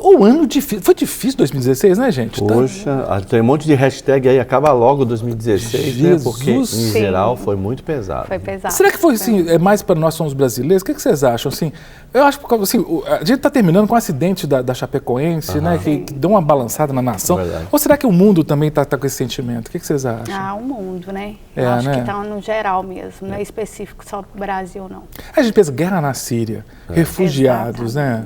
O ano difícil. Foi difícil 2016, né, gente? Poxa, tem um monte de hashtag aí, acaba logo 2016, né? Porque, em Sim. geral, foi muito pesado. Foi pesado. Será que foi assim, mais para nós somos brasileiros? O que vocês acham? Assim, eu acho que assim, a gente está terminando com o acidente da Chapecoense, né? Que deu uma balançada na nação. Verdade. Ou será que o mundo também está com esse sentimento? O que vocês acham? O mundo, né? É, Acho né? que está no geral mesmo, não é específico só do Brasil, não. A gente pensa guerra na Síria, refugiados, né?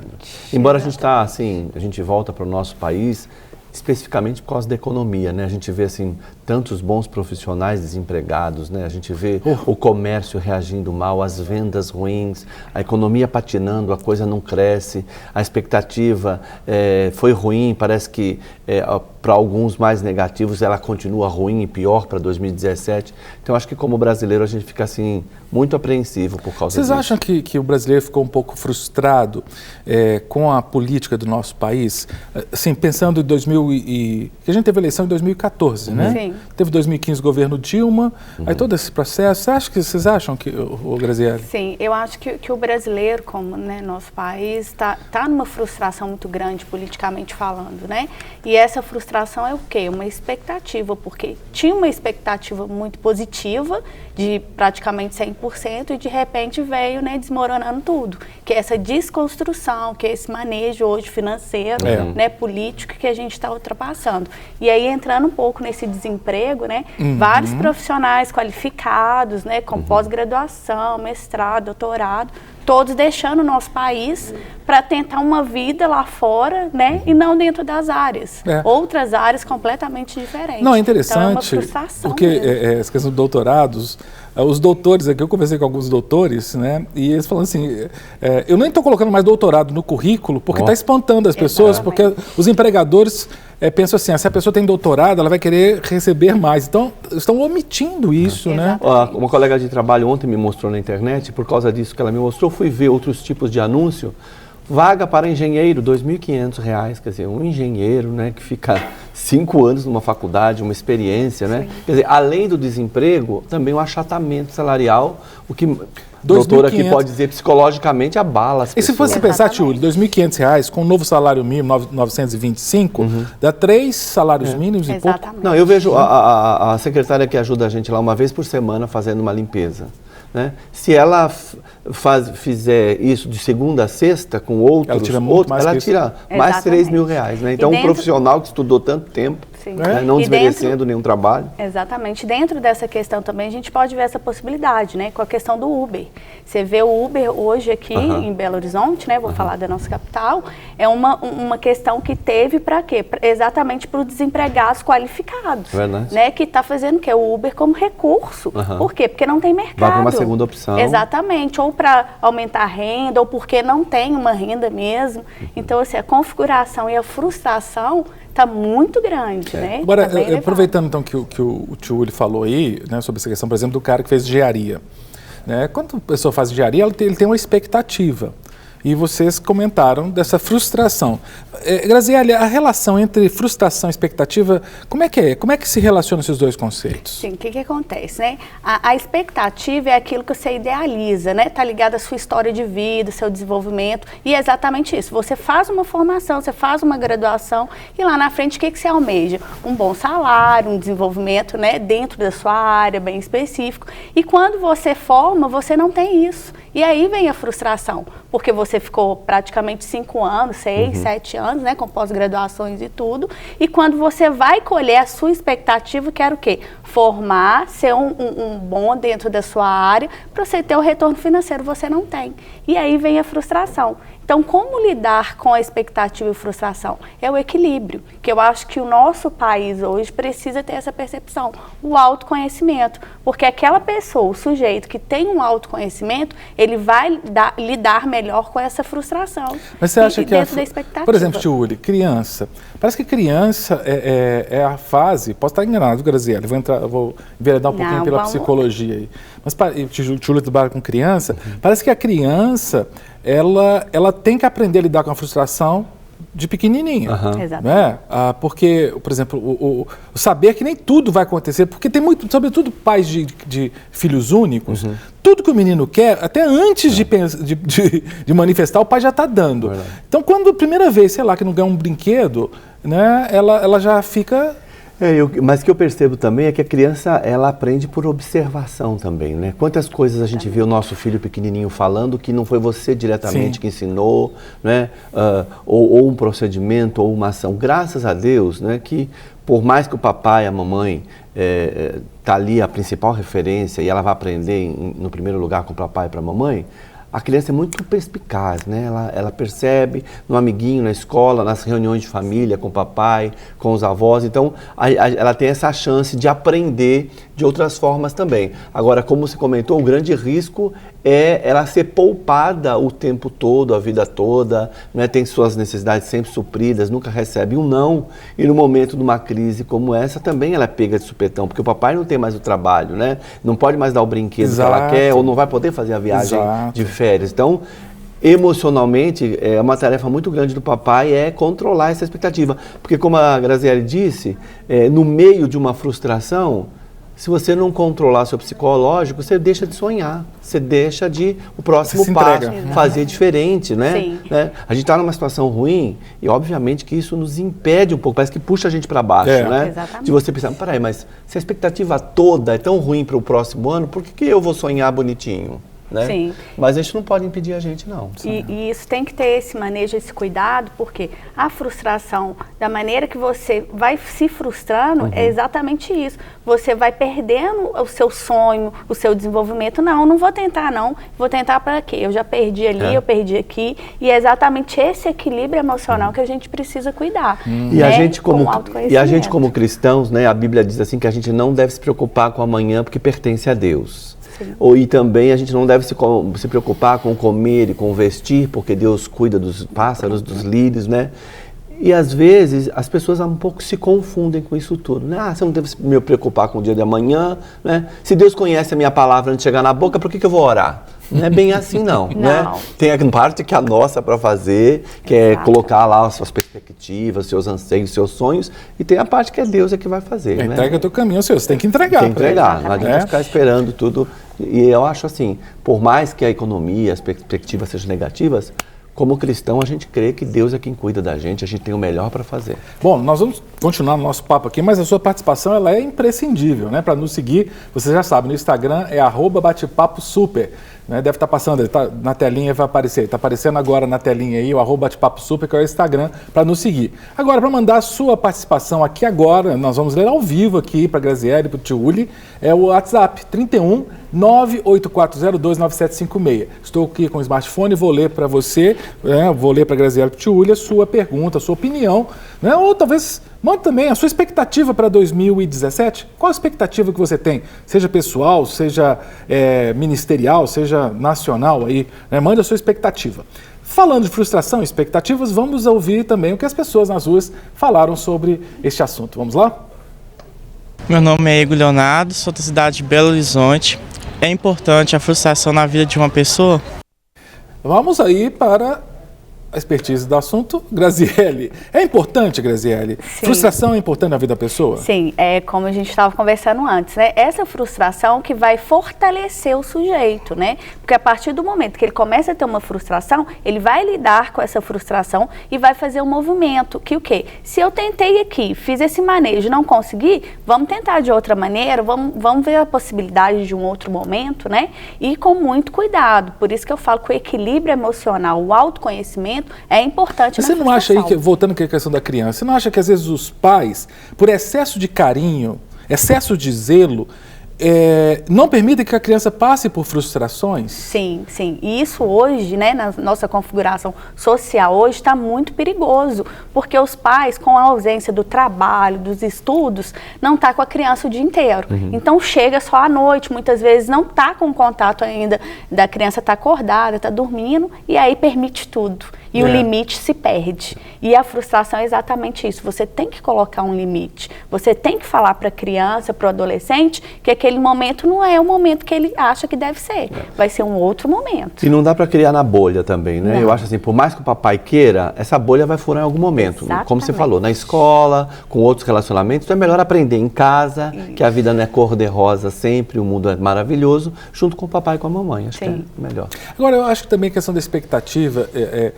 Embora a gente está, assim, a gente volta para o nosso país especificamente por causa da economia, né? A gente vê, assim, tantos bons profissionais desempregados, né? A gente vê o comércio reagindo mal, as vendas ruins, a economia patinando, a coisa não cresce, a expectativa foi ruim, parece que para alguns mais negativos ela continua ruim e pior para 2017. Então, acho que como brasileiro a gente fica, assim, muito apreensivo por causa disso. Vocês acham que o brasileiro ficou um pouco frustrado com a política do nosso país? Assim, pensando em que a gente teve eleição em 2014, né? Sim. Teve 2015 o governo Dilma, aí todo esse processo. Vocês acham que, Graziele? Sim, eu acho que o brasileiro, como, né, nosso país, tá numa frustração muito grande politicamente falando, né? E essa frustração é o quê? Uma expectativa, porque tinha uma expectativa muito positiva de praticamente 100% e de repente veio, né, desmoronando tudo. Que é essa desconstrução, que é esse manejo hoje financeiro, né, político que a gente está ultrapassando. E aí entrando um pouco nesse desemprego, né, vários profissionais qualificados, né, com pós-graduação, mestrado, doutorado, todos deixando o nosso país para tentar uma vida lá fora, né, e não dentro das áreas. Outras áreas completamente diferentes. Não, é interessante, então, é uma frustração porque mesmo. essa questão de doutorados, os doutores aqui, eu conversei com alguns doutores, né, e eles falam assim, eu nem estou colocando mais doutorado no currículo, porque está espantando as pessoas, porque os empregadores pensam assim, se a pessoa tem doutorado, ela vai querer receber mais. Então, estão omitindo isso, né? Uma colega de trabalho ontem me mostrou na internet, por causa disso que ela me mostrou, fui ver outros tipos de anúncio. Vaga para engenheiro, R$ 2.500, quer dizer, um engenheiro, né, que fica 5 anos numa faculdade, uma experiência, né? Quer dizer, além do desemprego, também o achatamento salarial, o que o doutor aqui pode dizer psicologicamente abala as pessoas. E se fosse pensar, Tiúlio, R$ 2.500 com o novo salário mínimo, 925, dá 3 salários mínimos e pouco. Não, eu vejo a secretária que ajuda a gente lá uma vez por semana fazendo uma limpeza. Né? Se ela fizer isso de segunda a sexta com outros, ela tira mais de R$ 3.000. Né? Então, um profissional que estudou tanto tempo, né? Não desmerecendo nenhum trabalho. Exatamente. Dentro dessa questão também, a gente pode ver essa possibilidade, né? Com a questão do Uber. Você vê o Uber hoje aqui em Belo Horizonte, né? Vou falar da nossa capital, é uma questão que teve para quê? Exatamente para os desempregados qualificados. Verdade. Né? Que está fazendo o quê? O Uber como recurso. Por quê? Porque não tem mercado. Vai para uma segunda opção. Exatamente. Ou para aumentar a renda, ou porque não tem uma renda mesmo. Então, assim, a configuração e a frustração está muito grande, né? Agora, aproveitando então que o Tiúlio falou aí, né, sobre essa questão, por exemplo, do cara que fez engenharia. Né? Quando a pessoa faz engenharia, ele tem uma expectativa. E vocês comentaram dessa frustração. Graziele, a relação entre frustração e expectativa, como é que é? Como é que se relacionam esses dois conceitos? Sim, o que acontece, né? A expectativa é aquilo que você idealiza, né? Está ligado à sua história de vida, seu desenvolvimento, e é exatamente isso. Você faz uma formação, você faz uma graduação, e lá na frente o que você almeja? Um bom salário, um desenvolvimento, né, dentro da sua área, bem específico. E quando você forma, você não tem isso. E aí vem a frustração, porque você ficou praticamente 5 anos, 6, 7 anos, né, com pós-graduações e tudo, e quando você vai colher a sua expectativa, que era o quê? Formar, ser um bom dentro da sua área, para você ter o retorno financeiro, você não tem. E aí vem a frustração. Então, como lidar com a expectativa e frustração? É o equilíbrio, que eu acho que o nosso país hoje precisa ter essa percepção, o autoconhecimento, porque aquela pessoa, o sujeito que tem um autoconhecimento, ele vai lidar melhor com essa frustração. Mas você acha que dentro da expectativa. Por exemplo, Tiúlio, criança, parece que criança é a fase, posso estar enganado, Graziele, vou enveredar um pouquinho pela psicologia aí, mas o Tiúlio trabalha com criança, parece que a criança, ela tem que aprender a lidar com a frustração de pequenininho. Exatamente. Né? Porque, por exemplo, o saber que nem tudo vai acontecer, porque tem muito, sobretudo pais de filhos únicos, tudo que o menino quer, até antes de manifestar, o pai já está dando. Então, quando a primeira vez, sei lá, que não ganha um brinquedo, né, ela já fica... Mas o que eu percebo também é que a criança, ela aprende por observação também, né? Quantas coisas a gente vê o nosso filho pequenininho falando que não foi você diretamente que ensinou, né? Ou um procedimento, ou uma ação. Graças a Deus, né? Que por mais que o papai e a mamãe tá ali a principal referência e ela vai aprender no primeiro lugar com o papai e para a mamãe, a criança é muito perspicaz, né? Ela percebe no amiguinho, na escola, nas reuniões de família, com o papai, com os avós. Então, ela tem essa chance de aprender de outras formas também. Agora, como você comentou, o grande risco é ela ser poupada o tempo todo, a vida toda, né? Tem suas necessidades sempre supridas, nunca recebe um não. E no momento de uma crise como essa, também ela é pega de supetão, porque o papai não tem mais o trabalho, né? Não pode mais dar o brinquedo que ela quer, ou não vai poder fazer a viagem de férias. Então, emocionalmente, é uma tarefa muito grande do papai controlar essa expectativa. Porque, como a Graziele disse, no meio de uma frustração, se você não controlar seu psicológico, você deixa de sonhar, você deixa de o próximo passo fazer diferente, né? Sim. A gente está numa situação ruim e, obviamente, que isso nos impede um pouco, parece que puxa a gente para baixo, né? Exatamente. De você pensar, peraí, mas se a expectativa toda é tão ruim para o próximo ano, por que eu vou sonhar bonitinho? Né? Sim. Mas a gente não pode impedir a gente, não. E isso tem que ter esse manejo, esse cuidado, porque a frustração, da maneira que você vai se frustrando, é exatamente isso. Você vai perdendo o seu sonho, o seu desenvolvimento. Não vou tentar não. Vou tentar para quê? Eu já perdi ali, eu perdi aqui. E é exatamente esse equilíbrio emocional que a gente precisa cuidar. E, a gente como cristãos, né, a Bíblia diz assim que a gente não deve se preocupar com amanhã porque pertence a Deus. E também a gente não deve se preocupar com comer e com vestir, porque Deus cuida dos pássaros, dos lírios, né? E às vezes as pessoas um pouco se confundem com isso tudo, né? Você não deve se me preocupar com o dia de amanhã, né? Se Deus conhece a minha palavra antes de chegar na boca, por que eu vou orar? Não é bem assim, não. Né? Tem a parte que é a nossa para fazer, que é colocar lá as suas perspectivas, seus anseios, seus sonhos, e tem a parte que é Deus que vai fazer. Né? Entrega teu caminho, você tem que entregar. Tem que entregar, não adianta ficar esperando tudo. E eu acho assim, por mais que a economia, as perspectivas sejam negativas, como cristão, a gente crê que Deus é quem cuida da gente, a gente tem o melhor para fazer. Bom, nós vamos continuar no nosso papo aqui, mas a sua participação ela é imprescindível, né? Para nos seguir, você já sabe, no Instagram é @batepaposuper. Né? Deve estar passando, ele tá na telinha, vai aparecer. Está aparecendo agora na telinha aí, o @batepaposuper, que é o Instagram, para nos seguir. Agora, para mandar a sua participação aqui agora, nós vamos ler ao vivo aqui para a Graziele e para o tio Uli, é o WhatsApp 31 984029756. Estou aqui com o smartphone, vou ler para você, vou ler para a Graziele e para o tio Uli a sua pergunta, a sua opinião, né? Ou talvez manda também a sua expectativa para 2017. Qual a expectativa que você tem? Seja pessoal, seja ministerial, seja nacional aí, né? Manda a sua expectativa. Falando de frustração e expectativas, vamos ouvir também o que as pessoas nas ruas falaram sobre este assunto. Vamos lá? Meu nome é Igor Leonardo, sou da cidade de Belo Horizonte. É importante a frustração na vida de uma pessoa? Vamos aí para a expertise do assunto. Graziele, é importante, Graziele? Sim. Frustração é importante na vida da pessoa? Sim, é como a gente estava conversando antes, né? Essa frustração que vai fortalecer o sujeito, né? Porque a partir do momento que ele começa a ter uma frustração, ele vai lidar com essa frustração e vai fazer um movimento, que o quê? Se eu tentei aqui, fiz esse manejo, não consegui, vamos tentar de outra maneira, vamos ver a possibilidade de um outro momento, né? E com muito cuidado, por isso que eu falo que o equilíbrio emocional, o autoconhecimento é importante. Mas você não acha aí, voltando à questão da criança, você não acha que às vezes os pais, por excesso de carinho, excesso de zelo, não permitem que a criança passe por frustrações? Sim, sim. E isso hoje, né, na nossa configuração social hoje, está muito perigoso, porque os pais, com a ausência do trabalho, dos estudos, não está com a criança o dia inteiro. Então chega só à noite, muitas vezes não está com contato ainda, da criança está acordada, está dormindo, e aí permite tudo. E o limite se perde. E a frustração é exatamente isso. Você tem que colocar um limite. Você tem que falar para a criança, para o adolescente, que aquele aquele momento não é o momento que ele acha que deve ser. Vai ser um outro momento. E não dá para criar na bolha também, né? Não. Eu acho assim, por mais que o papai queira, essa bolha vai furar em algum momento. Exatamente. Como você falou, na escola, com outros relacionamentos, então é melhor aprender em casa, que a vida não é cor-de-rosa sempre, o mundo é maravilhoso, junto com o papai e com a mamãe. Acho que é melhor. Agora, eu acho que também a questão da expectativa é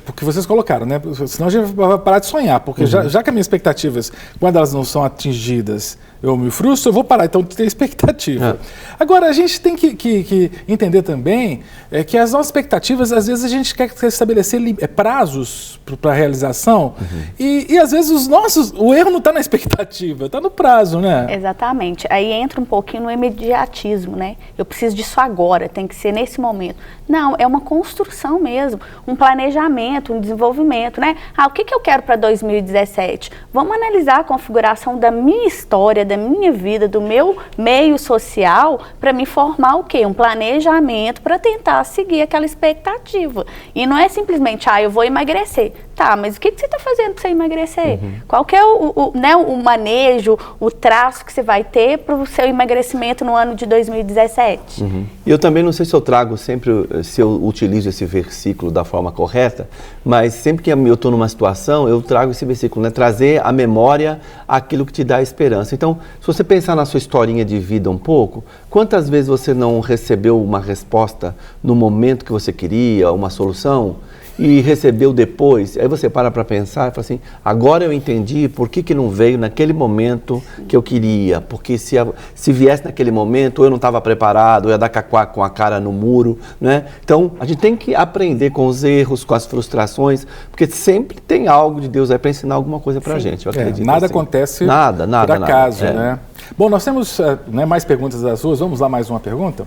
porque vocês colocaram, né? Senão a gente vai parar de sonhar, porque já que as minhas expectativas, quando elas não são atingidas, eu me frustro, eu vou parar, então tem expectativa. Agora, a gente tem que entender também que as nossas expectativas, às vezes a gente quer estabelecer prazos para a realização, e às vezes o erro não está na expectativa, está no prazo, né? Exatamente. Aí entra um pouquinho no imediatismo, né? Eu preciso disso agora, tem que ser nesse momento. Não, é uma construção mesmo, um planejamento, um desenvolvimento, né? O que eu quero para 2017? Vamos analisar a configuração da minha história, da minha vida, do meu meio social, para me formar o quê? Um planejamento para tentar seguir aquela expectativa. E não é simplesmente, eu vou emagrecer. Tá, mas o que você está fazendo para você emagrecer? Qual que é o manejo, o traço que você vai ter para o seu emagrecimento no ano de 2017? E eu também não sei se eu trago sempre, se eu utilizo esse versículo da forma correta, mas sempre que eu estou numa situação, eu trago esse versículo, né? Trazer à memória aquilo que te dá esperança. Então, se você pensar na sua historinha de vida um pouco, quantas vezes você não recebeu uma resposta no momento que você queria, uma solução, e recebeu depois, aí você para pensar e fala assim, agora eu entendi por que não veio naquele momento que eu queria, porque se viesse naquele momento, ou eu não estava preparado, ou ia dar cacuá com a cara no muro, né? Então, a gente tem que aprender com os erros, com as frustrações, porque sempre tem algo de Deus aí para ensinar alguma coisa para a gente, eu acredito. Nada assim. acontece por acaso, né? Bom, nós temos mais perguntas das ruas, vamos lá mais uma pergunta?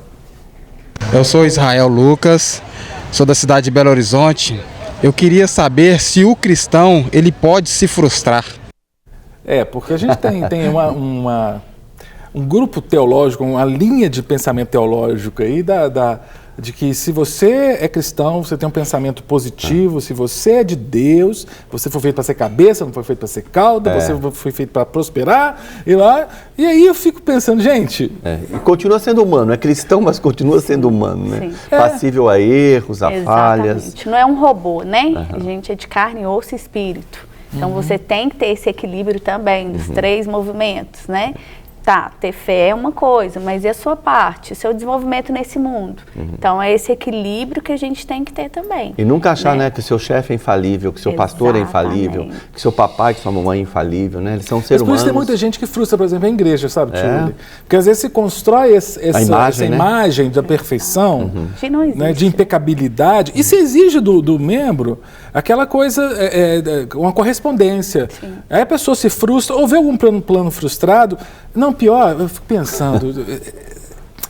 Eu sou Israel Lucas, sou da cidade de Belo Horizonte. Eu queria saber se o cristão, ele pode se frustrar. Porque a gente tem um grupo teológico, uma linha de pensamento teológico aí de que se você é cristão, você tem um pensamento positivo, se você é de Deus, você foi feito para ser cabeça, não foi feito para ser cauda, você foi feito para prosperar, e aí eu fico pensando, gente... E continua sendo humano, é cristão, mas continua sendo humano, né? Passível a erros, a falhas. Não é um robô, né? A gente é de carne, osso e espírito. Então você tem que ter esse equilíbrio também dos três movimentos, né? Ter fé é uma coisa, mas e a sua parte, o seu desenvolvimento nesse mundo? Então, é esse equilíbrio que a gente tem que ter também. E nunca achar, né, que o seu chefe é infalível, que o seu pastor é infalível, que o seu papai, que sua mamãe é infalível, né? Eles são seres humanos. Mas por isso tem muita gente que frustra, por exemplo, a igreja, sabe, Tchuli? Porque às vezes se constrói essa imagem da perfeição, né, de impecabilidade, e se exige do membro aquela coisa, uma correspondência. Aí a pessoa se frustra, ou vê algum plano frustrado. Não, pior, eu fico pensando,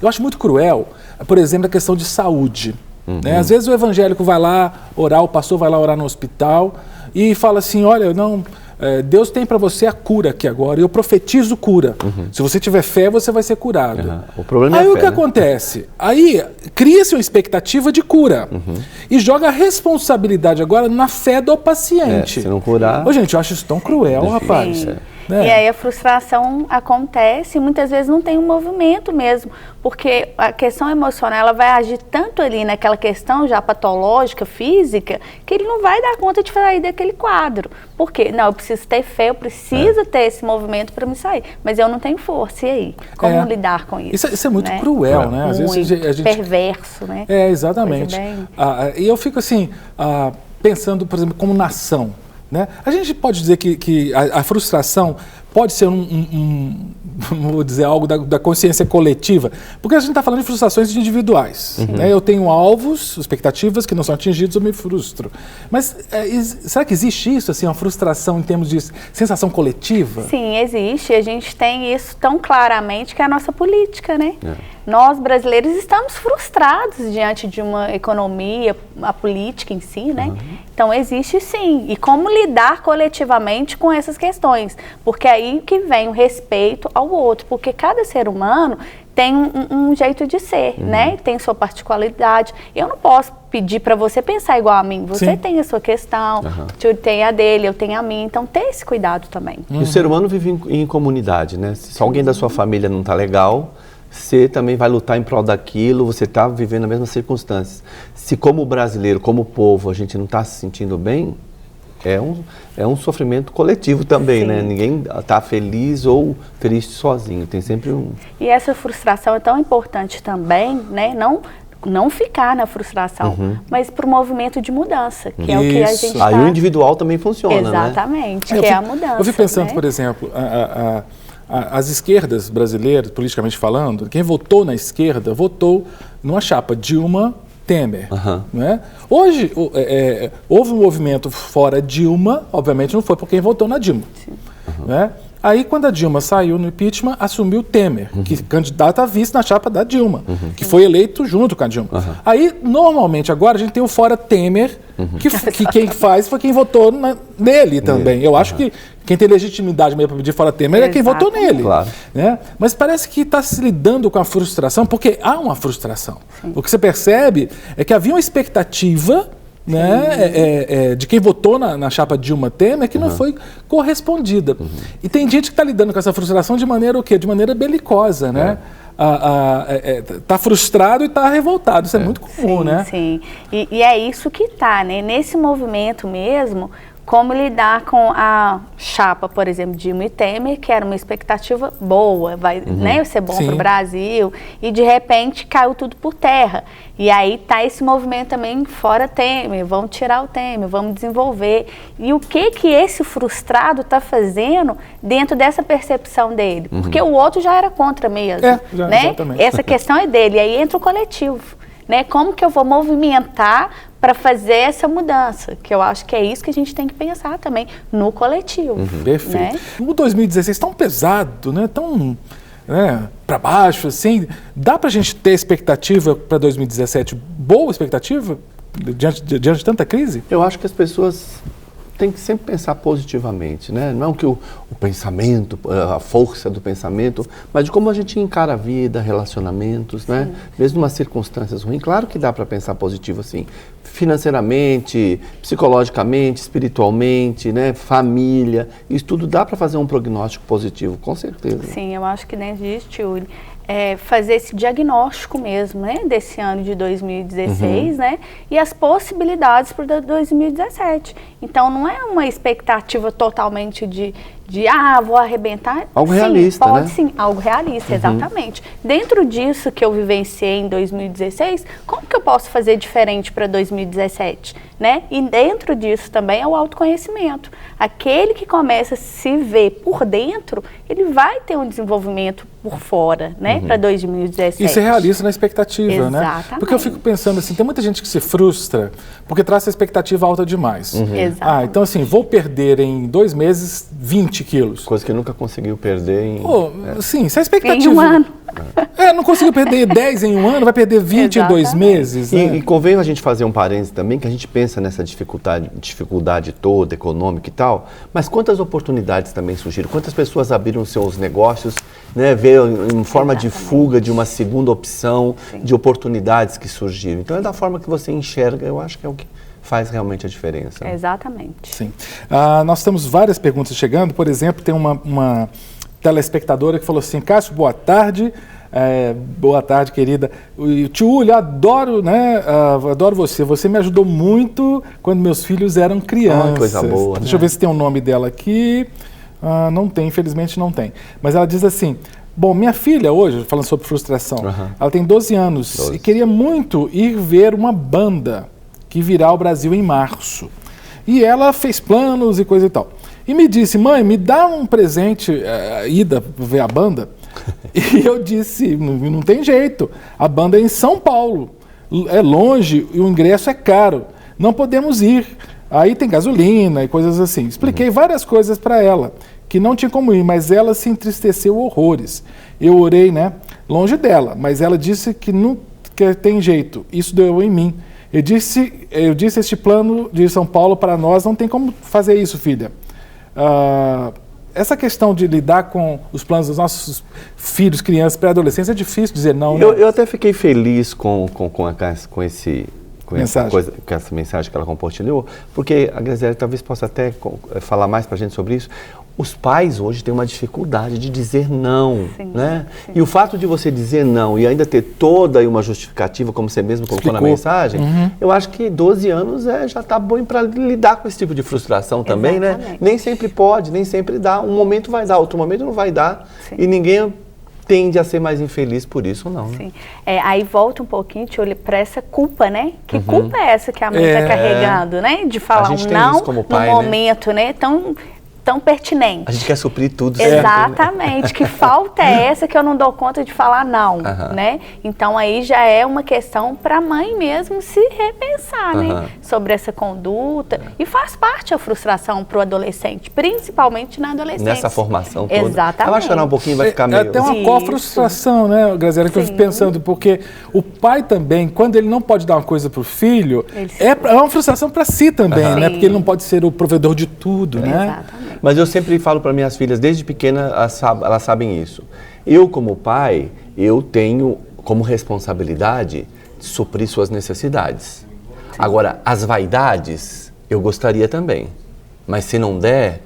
eu acho muito cruel, por exemplo, a questão de saúde. Né? Às vezes o evangélico vai lá orar, o pastor vai lá orar no hospital e fala assim, olha, Deus tem para você a cura aqui agora, eu profetizo cura. Se você tiver fé, você vai ser curado. O problema aí é a o fé, que acontece? Aí cria-se uma expectativa de cura e joga a responsabilidade agora na fé do paciente. Se não curar... Gente, eu acho isso tão cruel, rapaz. Né? E aí a frustração acontece e muitas vezes não tem um movimento mesmo, porque a questão emocional ela vai agir tanto ali naquela questão já patológica, física, que ele não vai dar conta de sair daquele quadro. Por quê? Não, eu preciso ter fé, eu preciso ter esse movimento para me sair, mas eu não tenho força, e aí? Como lidar com isso? Isso é muito cruel, né? Às vezes a gente... perverso, né? Exatamente. E eu fico assim, pensando, por exemplo, como nação. Né? A gente pode dizer que a frustração pode ser vou dizer algo da consciência coletiva, porque a gente está falando de frustrações individuais. Né? Eu tenho alvos, expectativas que não são atingidos, eu me frustro. Mas será que existe isso, assim, uma frustração em termos de sensação coletiva? Sim, existe. A gente tem isso tão claramente que é a nossa política, né? Nós, brasileiros, estamos frustrados diante de uma economia, a política em si, né? Então, existe sim. E como lidar coletivamente com essas questões? Porque aí que vem o respeito ao outro, porque cada ser humano tem um jeito de ser, né? Tem sua particularidade. Eu não posso pedir para você pensar igual a mim. Você tem a sua questão, o Tio tem a dele, eu tenho a minha. Então, ter esse cuidado também. E o ser humano vive em comunidade, né? Se alguém da sua família não está legal, você também vai lutar em prol daquilo, você está vivendo as mesmas circunstâncias. Se como brasileiro, como povo, a gente não está se sentindo bem, é um sofrimento coletivo também, né? Ninguém está feliz ou triste sozinho, tem sempre um... E essa frustração é tão importante também, né? Não ficar na frustração, mas para o movimento de mudança, que é o que a gente está... Aí o individual também funciona, Exatamente, né? que é a mudança. Eu fico pensando, né? por exemplo, as esquerdas brasileiras, politicamente falando, quem votou na esquerda, votou numa chapa Dilma-Temer. Né? Hoje, houve um movimento fora Dilma, obviamente não foi por quem votou na Dilma. Né? Aí, quando a Dilma saiu no impeachment, assumiu Temer, que candidato a vice na chapa da Dilma, que foi eleito junto com a Dilma. Aí, normalmente, agora a gente tem o fora Temer, que quem faz foi quem votou nele também. Eu acho que quem tem legitimidade mesmo para pedir fora Temer é quem votou nele. Claro. Né? Mas parece que está se lidando com a frustração, porque há uma frustração. O que você percebe é que havia uma expectativa, né, de quem votou na chapa Dilma-Temer, que não foi correspondida. E tem gente que está lidando com essa frustração de maneira o quê? De maneira belicosa, né? Tá frustrado e está revoltado. Isso é muito comum, né? Sim, e é isso que está, né? Nesse movimento mesmo, como lidar com a chapa, por exemplo, Dilma e Temer, que era uma expectativa boa, vai ser bom para o Brasil, e de repente caiu tudo por terra. E aí está esse movimento também fora Temer, vamos tirar o Temer, vamos desenvolver. E o que esse frustrado está fazendo dentro dessa percepção dele? Porque o outro já era contra mesmo, né? Exatamente. Essa questão é dele, e aí entra o coletivo. Né? Como que eu vou movimentar para fazer essa mudança? Que eu acho que é isso que a gente tem que pensar também no coletivo. Perfeito. Né? O 2016 tão pesado, né? Tão para baixo, assim. Dá para a gente ter expectativa para 2017? Boa expectativa diante de tanta crise? Eu acho que as pessoas têm que sempre pensar positivamente, né? Não que o pensamento, a força do pensamento, mas de como a gente encara a vida, relacionamentos, né? Mesmo nas circunstâncias ruins, claro que dá para pensar positivo, assim, financeiramente, psicologicamente, espiritualmente, né? Família, isso tudo dá para fazer um prognóstico positivo, com certeza. Sim, eu acho que dentro disso, Tio, fazer esse diagnóstico mesmo, né, desse ano de 2016, né, e as possibilidades para 2017. Então, não é uma expectativa totalmente de vou arrebentar. Algo sim, realista, pode, né? Sim, algo realista, exatamente. Dentro disso que eu vivenciei em 2016, como que eu posso fazer diferente para 2017? Né? E dentro disso também é o autoconhecimento. Aquele que começa a se ver por dentro, ele vai ter um desenvolvimento por fora, né, para 2017. Isso é realista na expectativa, né? Exatamente. Porque eu fico pensando assim, tem muita gente que se frustra porque traz essa expectativa alta demais. Exatamente. Então assim, vou perder em 2 meses 20 quilos. Coisa que nunca conseguiu perder em... Sim, se a expectativa... Em um ano. Não conseguiu perder 10 em um ano, vai perder 20 em 2 meses. Né? E convém a gente fazer um parênteses também, que a gente pensa nessa dificuldade toda, econômica e tal, mas quantas oportunidades também surgiram? Quantas pessoas abriram seus negócios, né, veio em forma de fuga, de uma segunda opção, de oportunidades que surgiram. Então é da forma que você enxerga, eu acho que é o que faz realmente a diferença. Exatamente. Sim. Nós temos várias perguntas chegando, por exemplo, tem uma telespectadora que falou assim: Cássio, boa tarde. Boa tarde, querida. Tio Uli, adoro, né? Adoro você. Você me ajudou muito quando meus filhos eram crianças. Coisa boa. Deixa eu ver se tem o nome dela aqui. Não tem, infelizmente não tem. Mas ela diz assim: bom, minha filha hoje, falando sobre frustração, ela tem 12 anos e queria muito ir ver uma banda que virá ao Brasil em março. E ela fez planos e coisa e tal. E me disse: mãe, me dá um presente, ida ver a banda. E eu disse: não tem jeito, a banda é em São Paulo, é longe e o ingresso é caro, não podemos ir. Aí tem gasolina e coisas assim. Expliquei várias coisas para ela, que não tinha como ir, mas ela se entristeceu horrores. Eu orei, né, longe dela, mas ela disse que não tem jeito, isso doeu em mim. Eu disse, este plano de São Paulo para nós, não tem como fazer isso, filha. essa questão de lidar com os planos dos nossos filhos, crianças, pré-adolescentes, é difícil dizer não, né? Eu até fiquei feliz com essa mensagem que ela compartilhou, porque a Graziele talvez possa até falar mais para a gente sobre isso. Os pais hoje têm uma dificuldade de dizer não, né? Sim. E o fato de você dizer não e ainda ter toda uma justificativa, como você mesmo colocou na mensagem, eu acho que 12 anos já está bom para lidar com esse tipo de frustração também, né? Nem sempre pode, nem sempre dá. Um momento vai dar, outro momento não vai dar. Sim. E ninguém tende a ser mais infeliz por isso, não. Sim. Né? Aí volta um pouquinho, para essa culpa, né? Que culpa é essa que a mãe está carregando, né? De falar um não no momento, né? Tão pertinente. A gente quer suprir tudo. Exatamente. Sempre, né? Que falta é essa que eu não dou conta de falar não, né? Então aí já é uma questão para a mãe mesmo se repensar, né? Sobre essa conduta. E faz parte a frustração para o adolescente, principalmente na adolescência. Nessa formação toda. Exatamente. Ela vai chorar um pouquinho, vai ficar meio... É até uma frustração, né, Graziele, que eu fico pensando, porque o pai também, quando ele não pode dar uma coisa para o filho, é uma frustração para si também, né? Porque ele não pode ser o provedor de tudo, né? Exatamente. Mas eu sempre falo para minhas filhas, desde pequena, elas sabem isso. Eu, como pai, eu tenho como responsabilidade suprir suas necessidades. Agora, as vaidades, eu gostaria também. Mas se não der,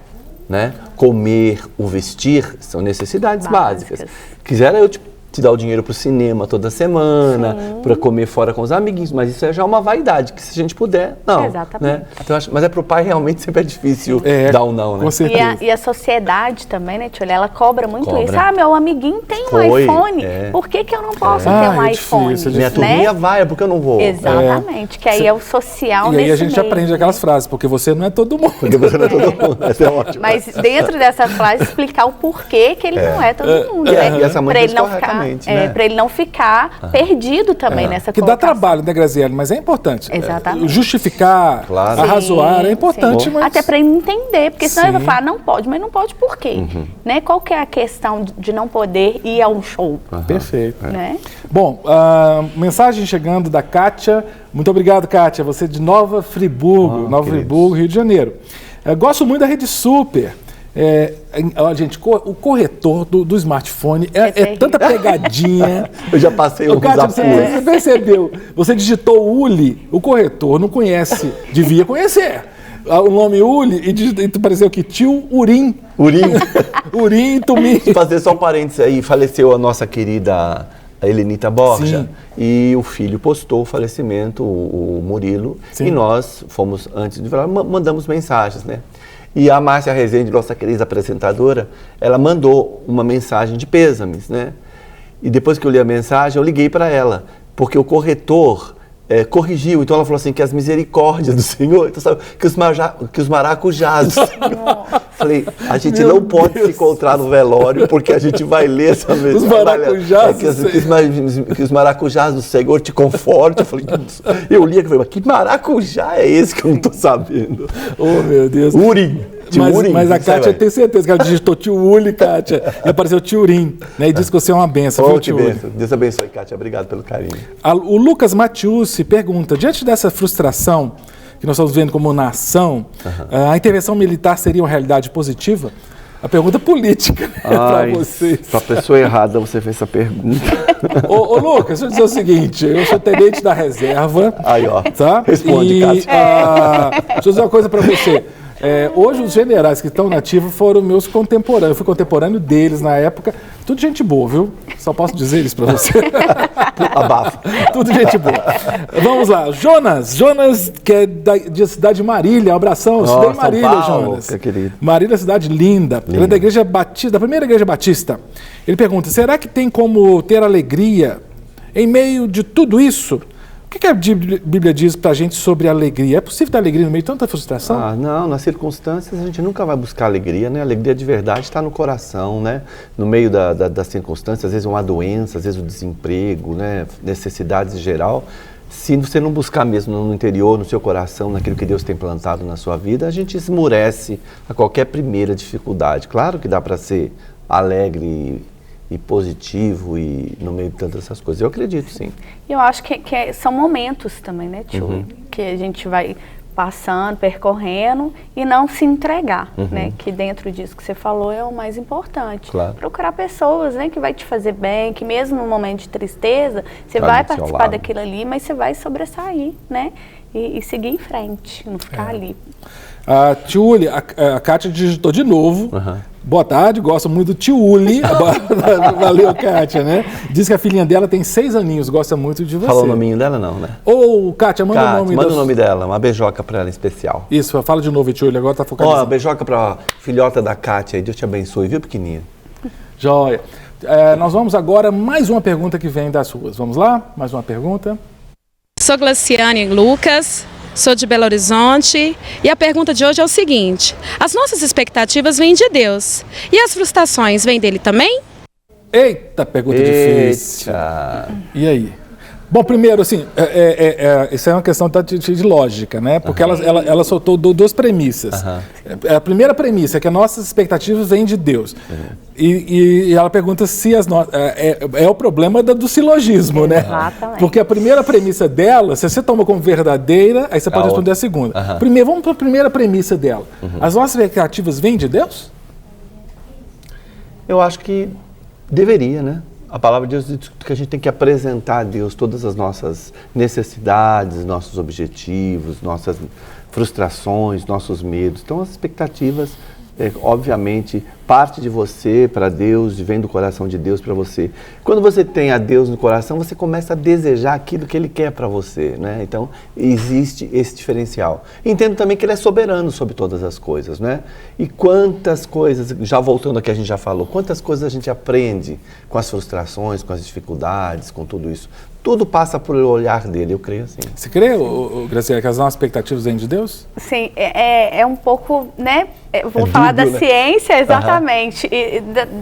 né, comer, o vestir, são necessidades básicas. Quisera eu te dar o dinheiro para o cinema toda semana, para comer fora com os amiguinhos, mas isso é já uma vaidade, que se a gente puder, não. Exatamente. Né? Então, mas para o pai realmente sempre é difícil dar um não, né? Com certeza. E a sociedade também, né, Tchulha, ela cobra muito isso. Ah, meu amiguinho tem um iPhone, por que eu não posso ter um iPhone? Difícil, minha turminha vai, porque eu não vou. Exatamente, que aí é o social. E aí a gente aprende aquelas frases, porque você não é todo mundo. Porque você não é todo mundo, essa é ótimo. Mas dentro dessa frase, explicar o porquê que ele não é todo mundo, né? E essa mãe para ele não ficar, para ele não ficar perdido também nessa colocação. Que dá trabalho, né, Graziele? Mas é importante. Exatamente. Justificar, arrazoar, é importante. Mas... Até para ele entender, porque senão ele vai falar, não pode, mas não pode por quê? Né? Qual que é a questão de não poder ir a um show? Perfeito. Né? Bom, mensagem chegando da Kátia. Muito obrigado, Kátia. Você é de Nova Friburgo, Friburgo, Rio de Janeiro. Gosto muito da Rede Super. Gente, o corretor do smartphone é tanta pegadinha. Eu já passei um desafio. Você percebeu? Você digitou Uli, o corretor não conhece, devia conhecer. O nome Uli e pareceu que tio Urim. Urim e Tumim. Fazer só um parênteses aí, faleceu a nossa querida Helenita Borja. E o filho postou o falecimento, o Murilo. Sim. E nós fomos, antes de falar, mandamos mensagens, né? E a Márcia Rezende, nossa querida apresentadora, ela mandou uma mensagem de pêsames, né? E depois que eu li a mensagem, eu liguei para ela, porque o corretor corrigiu. Então ela falou assim, que as misericórdias do Senhor, então, sabe, que os maracujás do Senhor. Falei, a gente não pode se encontrar no velório, porque a gente vai ler essa mensagem. Os maracujás que os maracujás do Senhor te confortem. Eu li aqui e falei, mas que maracujá é esse que eu não estou sabendo? Oh, meu Deus. Urim. Mas a Kátia tem certeza que ela digitou tio Uli, Kátia, e apareceu tio Urim, né? E disse que você é uma benção, viu, tio Uli? Deus abençoe, Kátia. Obrigado pelo carinho. O Lucas Matiusi pergunta, diante dessa frustração que nós estamos vendo como nação, a intervenção militar seria uma realidade positiva? A pergunta política, né, para vocês. Para a pessoa errada você fez essa pergunta. Ô Lucas, deixa eu dizer o seguinte, eu sou tenente da reserva. Aí, ó, tá? responde, Kátia. Deixa eu dizer uma coisa para você. Hoje os generais que estão na ativa foram meus contemporâneos. Eu fui contemporâneo deles na época. Tudo gente boa, viu? Só posso dizer isso para você. Abafa. Tudo gente boa. Vamos lá. Jonas, que é de cidade de Marília. Um abração. Eu estudei em Marília, São Paulo, Jonas. Querido. Marília é cidade linda. Ele é da Igreja Batista, da primeira Igreja Batista. Ele pergunta, será que tem como ter alegria em meio de tudo isso? O que a Bíblia diz para a gente sobre alegria? É possível ter alegria no meio de tanta frustração? Não, nas circunstâncias a gente nunca vai buscar alegria, né? A alegria de verdade está no coração, né? No meio das circunstâncias, às vezes uma doença, às vezes o desemprego, né? Necessidades em geral. Se você não buscar mesmo no interior, no seu coração, naquilo que Deus tem plantado na sua vida, a gente esmurece a qualquer primeira dificuldade. Claro que dá para ser alegre e positivo e no meio de tantas essas coisas. Eu acredito, sim. Eu acho que são momentos também, né, tio? Que a gente vai passando, percorrendo e não se entregar, né? Que dentro disso que você falou é o mais importante. Claro. Procurar pessoas, né, que vai te fazer bem, que mesmo no momento de tristeza, você vai participar daquilo ali, mas você vai sobressair, né? E seguir em frente, não ficar ali. Tio a Kátia digitou de novo. Boa tarde, gosto muito do Tio Uli. Valeu, Kátia, né? Diz que a filhinha dela tem 6 aninhos, gosta muito de você. Falou o nominho dela, não, né? Ô, Kátia, manda o nome dela, uma beijoca pra ela em especial. Isso, fala de novo, Tio Uli, agora tá focalizado. Beijoca pra filhota da Kátia aí, Deus te abençoe, viu, pequenininha? Joia. Nós vamos agora, mais uma pergunta que vem das ruas. Vamos lá? Mais uma pergunta. Sou Glaciane Lucas, sou de Belo Horizonte e a pergunta de hoje é o seguinte: as nossas expectativas vêm de Deus e as frustrações vêm dele também? Eita, pergunta difícil. E aí? Bom, primeiro, assim, isso é uma questão de lógica, né? Porque ela soltou 2 premissas. A primeira premissa é que as nossas expectativas vêm de Deus. E ela pergunta se é o problema do silogismo, né? Exatamente. Porque a primeira premissa dela, se você toma como verdadeira, aí você pode responder a segunda. Primeiro, vamos para a primeira premissa dela. As nossas expectativas vêm de Deus? Eu acho que deveria, né? A palavra de Deus diz que a gente tem que apresentar a Deus todas as nossas necessidades, nossos objetivos, nossas frustrações, nossos medos. Então, as expectativas, obviamente, parte de você para Deus e vem do coração de Deus para você. Quando você tem a Deus no coração, você começa a desejar aquilo que Ele quer para você, né? Então, existe esse diferencial. Entendo também que Ele é soberano sobre todas as coisas, né? E quantas coisas, já voltando ao que a gente já falou, quantas coisas a gente aprende com as frustrações, com as dificuldades, com tudo isso. Tudo passa por o olhar dele, eu creio assim. Você crê, Graciela, que as nossas expectativas vêm de Deus? Sim, é um pouco, né? Vou falar da ciência, exatamente, e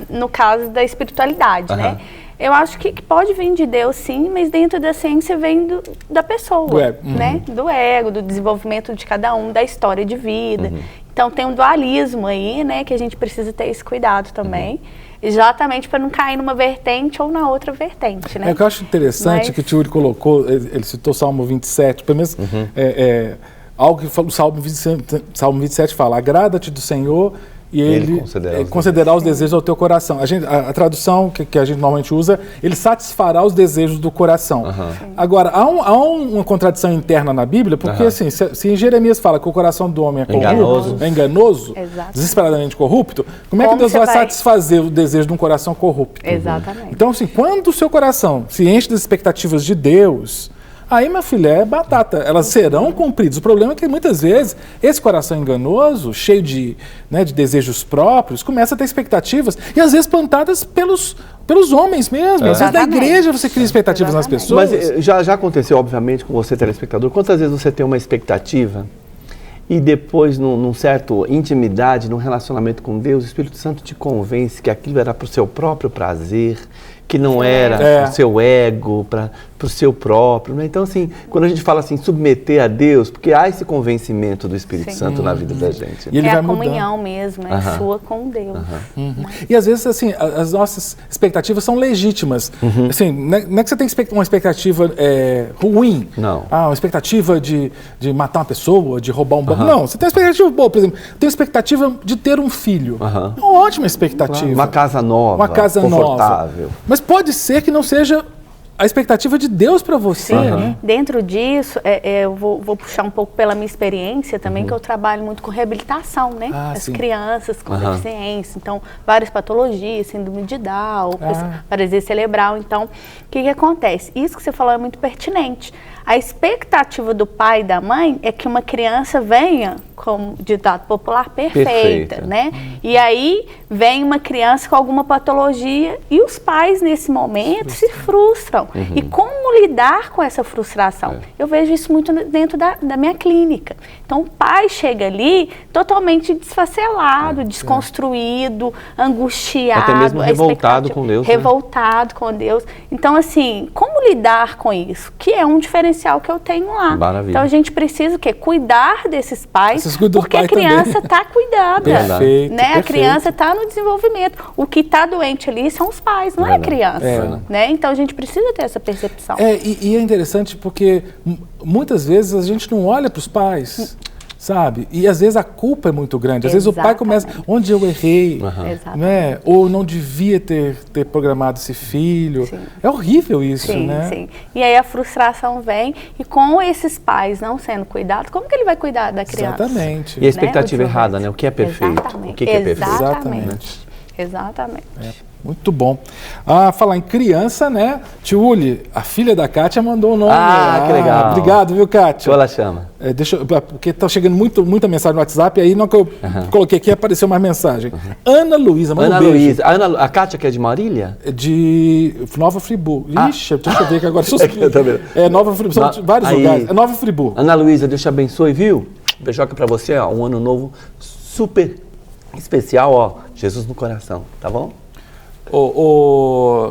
no caso da espiritualidade, né? Eu acho que pode vir de Deus, sim, mas dentro da ciência vem da pessoa, do ego. né? Do ego, do desenvolvimento de cada um, da história de vida. Então tem um dualismo aí, né? Que a gente precisa ter esse cuidado também. Exatamente para não cair numa vertente ou na outra vertente, né? O que eu acho interessante que o tio colocou, ele citou Salmo 27, pelo menos algo que o Salmo 27 fala: agrada-te do Senhor e ele concederá os desejos ao teu coração. A tradução que a gente normalmente usa, ele satisfará os desejos do coração. Agora, há uma contradição interna na Bíblia, porque assim, se em Jeremias fala que o coração do homem é enganoso, desesperadamente corrupto, como é que Deus vai satisfazer o desejo de um coração corrupto? Exatamente. Então, assim, quando o seu coração se enche das expectativas de Deus, aí, minha filha, é batata. Elas serão cumpridas. O problema é que, muitas vezes, esse coração enganoso, cheio de desejos próprios, começa a ter expectativas, e às vezes plantadas pelos homens mesmo. Às vezes, da igreja, você cria expectativas nas pessoas. Mas já aconteceu, obviamente, com você, telespectador, quantas vezes você tem uma expectativa e depois, num certo intimidade, num relacionamento com Deus, o Espírito Santo te convence que aquilo era para o seu próprio prazer, que não era para o seu ego, para o seu próprio, né? Então, assim, quando a gente fala assim, submeter a Deus, porque há esse convencimento do Espírito Santo na vida da gente. E ele vai a comunhão mesmo, é sua com Deus. E às vezes, assim, as nossas expectativas são legítimas. Assim, não é que você tem uma expectativa ruim. Não. Uma expectativa de matar uma pessoa, de roubar um banco. Não, você tem uma expectativa boa, por exemplo, tem uma expectativa de ter um filho. Uma ótima expectativa. Claro. Uma casa nova, confortável. Mas pode ser que não seja a expectativa de Deus para você, né? Dentro disso, eu vou puxar um pouco pela minha experiência também, que eu trabalho muito com reabilitação, né? As crianças com deficiência, então, várias patologias, síndrome de Down, paralisia cerebral. Então, o que acontece? Isso que você falou é muito pertinente. A expectativa do pai e da mãe é que uma criança venha, como ditado popular, perfeita, né? E aí vem uma criança com alguma patologia e os pais, nesse momento, se frustram. E como lidar com essa frustração? Eu vejo isso muito dentro da minha clínica. Então, o pai chega ali totalmente desfacelado, desconstruído, angustiado. Até mesmo revoltado com Deus. Revoltado com Deus. Então, assim, como como lidar com isso? Que é um diferencial que eu tenho lá. Maravilha. Então a gente precisa o quê? Cuidar desses pais, Vocês cuidam do porque pai a criança está cuidada. Perfeito, né? A perfeito. criança está no desenvolvimento. O que está doente ali são os pais, não é a criança. Né? Então a gente precisa ter essa percepção. E é interessante porque muitas vezes a gente não olha para os pais, sabe? E às vezes a culpa é muito grande. Às vezes o pai começa, onde eu errei, né? Ou não devia ter programado esse filho. Sim. É horrível isso, Sim, né? sim. E aí a frustração vem, e com esses pais não sendo cuidados, como que ele vai cuidar da criança? Exatamente. E a expectativa Né? errada, né? O que é perfeito? Exatamente. O que é perfeito? Exatamente. Exatamente. Muito bom. Falar em criança, né? Tiuli, a filha da Kátia mandou o nome. Que legal. Obrigado, viu, Kátia? Como ela chama? Porque está chegando muita mensagem no WhatsApp, aí não que eu coloquei aqui, apareceu mais mensagem. Ana Luísa, manda um beijo. A Kátia, que é de Marília? De Nova Friburgo. Ixi, deixa eu ver que agora Nova Friburgo, são vários lugares. É Nova Friburgo. Ana Luísa, Deus te abençoe, viu? Beijoca pra você, ó, um ano novo super especial, ó, Jesus no coração, tá bom?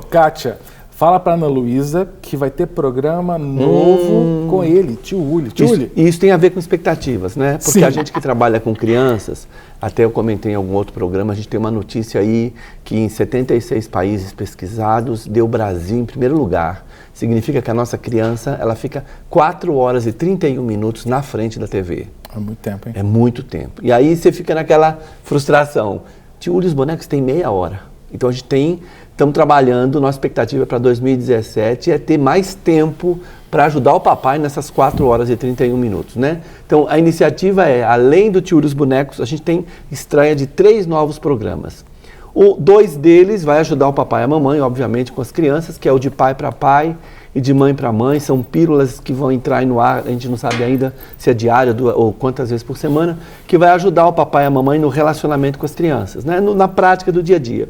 Kátia, fala para Ana Luísa que vai ter programa novo com ele, tio Uli. Isso tem a ver com expectativas, né? Porque Sim. a gente que trabalha com crianças, até eu comentei em algum outro programa, a gente tem uma notícia aí que em 76 países pesquisados deu o Brasil em primeiro lugar. Significa que a nossa criança, ela fica 4 horas e 31 minutos na frente da TV. É muito tempo, hein? É muito tempo. E aí você fica naquela frustração. Tio Uli, os bonecos têm meia hora. Então a gente estamos trabalhando, nossa expectativa para 2017 é ter mais tempo para ajudar o papai nessas 4 horas e 31 minutos, né? Então a iniciativa é, além do Tio Uli e os bonecos, a gente tem estreia de 3 novos programas. 2 deles vai ajudar o papai e a mamãe, obviamente, com as crianças, que é o de pai para pai e de mãe para mãe. São pílulas que vão entrar no ar, a gente não sabe ainda se é diária ou quantas vezes por semana, que vai ajudar o papai e a mamãe no relacionamento com as crianças, né? Na prática do dia a dia.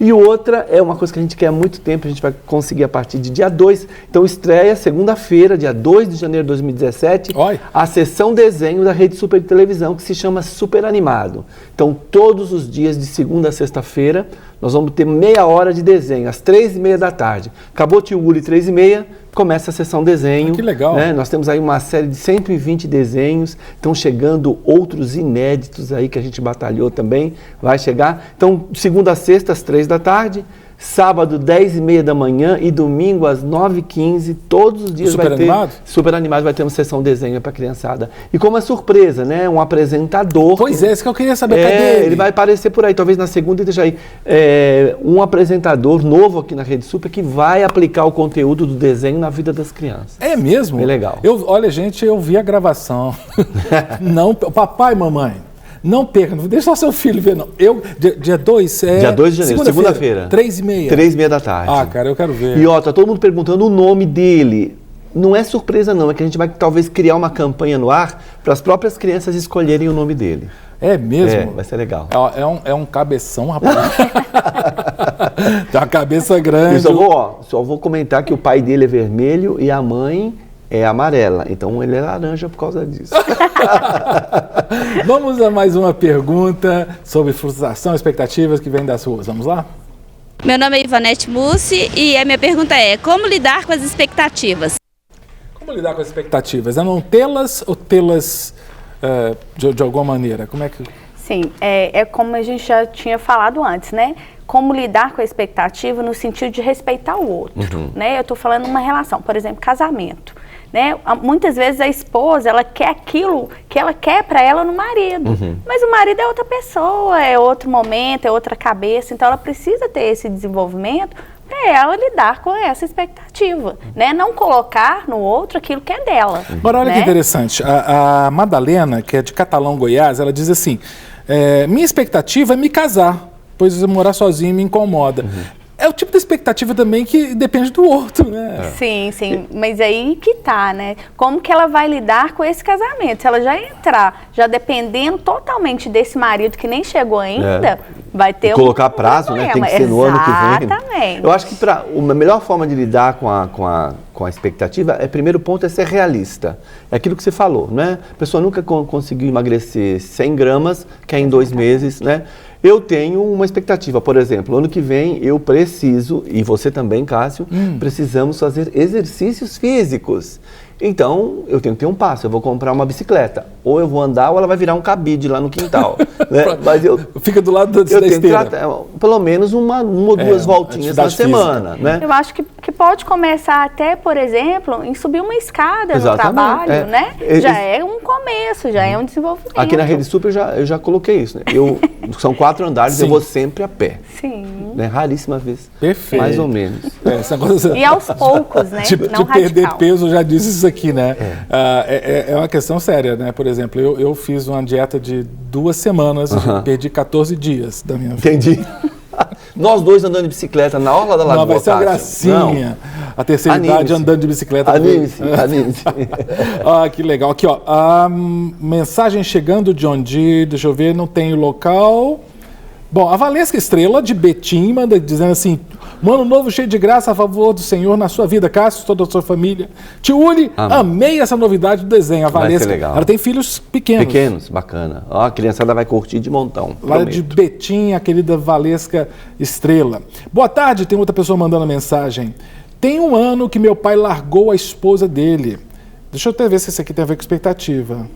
E outra é uma coisa que a gente quer há muito tempo, a gente vai conseguir a partir de dia 2. Então estreia segunda-feira, dia 2 de janeiro de 2017, a sessão desenho da Rede Super de televisão, que se chama Super Animado. Então todos os dias, de segunda a sexta-feira, nós vamos ter meia hora de desenho, às 3h30 da tarde. Acabou o Tio Uli, 3h30, começa a sessão desenho. Que legal. Né? Nós temos aí uma série de 120 desenhos, estão chegando outros inéditos aí que a gente batalhou também, vai chegar. Então, segunda a sexta, às 3 da tarde, sábado, 10h30 da manhã e domingo, às 9h15, todos os dias vai ter... Super Animado vai ter uma sessão desenho para a criançada. E como uma surpresa, né? Um apresentador... Pois é, isso que eu queria saber, cadê ele? Ele vai aparecer por aí, talvez na segunda, e deixa aí. Um apresentador novo aqui na Rede Super que vai aplicar o conteúdo do desenho na vida das crianças. É mesmo? Bem legal. Olha, gente, eu vi a gravação. Não, papai e mamãe, não perca, não deixa só seu filho ver, não. Dia 2 Dia 2 de janeiro, segunda-feira. 3h30. 3h30 da tarde. Cara, eu quero ver. E ó, tá todo mundo perguntando o nome dele. Não é surpresa não, é que a gente vai talvez criar uma campanha no ar para as próprias crianças escolherem o nome dele. É mesmo? Vai ser legal. É um cabeção, rapaz. Tem uma cabeça grande. Eu só vou comentar que o pai dele é vermelho e a mãe é amarela. Então ele é laranja por causa disso. Vamos a mais uma pergunta sobre frustração e expectativas que vem das ruas. Vamos lá? Meu nome é Ivanete Mussi e a minha pergunta é: como lidar com as expectativas? Como lidar com as expectativas? É não tê-las ou tê-las de alguma maneira? Como é que... Sim, é como a gente já tinha falado antes, né? Como lidar com a expectativa no sentido de respeitar o outro, né? Eu estou falando uma relação, por exemplo, casamento, né? Muitas vezes a esposa, ela quer aquilo que ela quer para ela no marido, mas o marido é outra pessoa, é outro momento, é outra cabeça, então ela precisa ter esse desenvolvimento para ela lidar com essa expectativa, né? Não colocar no outro aquilo que é dela. Agora, olha que interessante, a Madalena, que é de Catalão, Goiás, ela diz assim, minha expectativa é me casar, pois morar sozinho me incomoda. É o tipo de expectativa também que depende do outro, né? Sim, sim, mas aí que tá, né? Como que ela vai lidar com esse casamento? Se ela já entrar, já dependendo totalmente desse marido que nem chegou ainda, vai ter colocar prazo, né? Tem que ser no ano que vem. Exatamente. Eu acho que a melhor forma de lidar com a expectativa, primeiro ponto é ser realista. É aquilo que você falou, né? A pessoa nunca conseguiu emagrecer 100 gramas, que é em 2 meses, né? Eu tenho uma expectativa, por exemplo, ano que vem eu preciso, e você também, Cássio, precisamos fazer exercícios físicos. Então, eu tenho que ter um passo, eu vou comprar uma bicicleta. Ou eu vou andar ou ela vai virar um cabide lá no quintal. Né? Mas fica do lado da esteira. Pelo menos uma ou duas voltinhas na semana. Né? Eu acho que pode começar até, por exemplo, em subir uma escada no trabalho, né? Já é um começo, já é um desenvolvimento. Aqui na Rede Super eu já coloquei isso. Né? São 4 andares, eu vou sempre a pé. Sim. Né? Raríssima vez. Perfeito. Mais ou menos. E aos poucos, né? De Não perder radical. peso, eu já disse isso aqui, né? É uma questão séria, né? Por exemplo, eu fiz uma dieta de 2 semanas e perdi 14 dias da minha vida. Entendi. Nós dois andando de bicicleta na orla da lagoa. Não, vai ser uma gracinha. Não. A terceira idade andando de bicicleta. Anime-se. Que legal. Aqui, ó. A mensagem chegando, John D. Deixa eu ver, não tem o local. Bom, a Valesca Estrela, de Betim, manda dizendo assim: um ano novo cheio de graça a favor do Senhor na sua vida, Cássio, toda a sua família. Tiuli, amei essa novidade do desenho. A Valesca, legal. Ela tem filhos pequenos. Pequenos, bacana. Ó, a criançada vai curtir de montão. Lá prometo. de Betim, a querida Valesca Estrela. Boa tarde, tem outra pessoa mandando mensagem. Tem 1 ano que meu pai largou a esposa dele. Deixa eu até ver se esse aqui tem a ver com expectativa.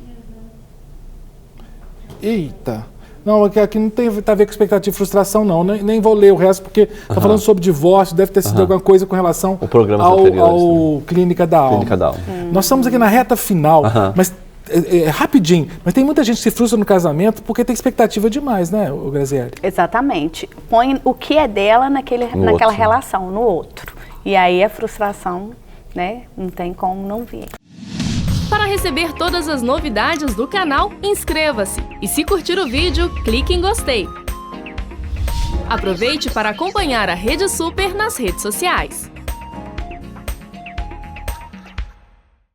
Eita. Não, aqui não tem a ver com expectativa e frustração, não. Nem vou ler o resto, porque está falando sobre divórcio, deve ter sido alguma coisa com relação ao Clínica da Alma. Clínica da Alma. Nós estamos aqui na reta final, mas rapidinho. Mas tem muita gente que se frustra no casamento porque tem expectativa demais, né, Graziele? Exatamente. Põe o que é dela naquela relação, no outro. E aí a frustração, né, não tem como não vir. Para receber todas as novidades do canal, inscreva-se e se curtir o vídeo, clique em gostei. Aproveite para acompanhar a Rede Super nas redes sociais.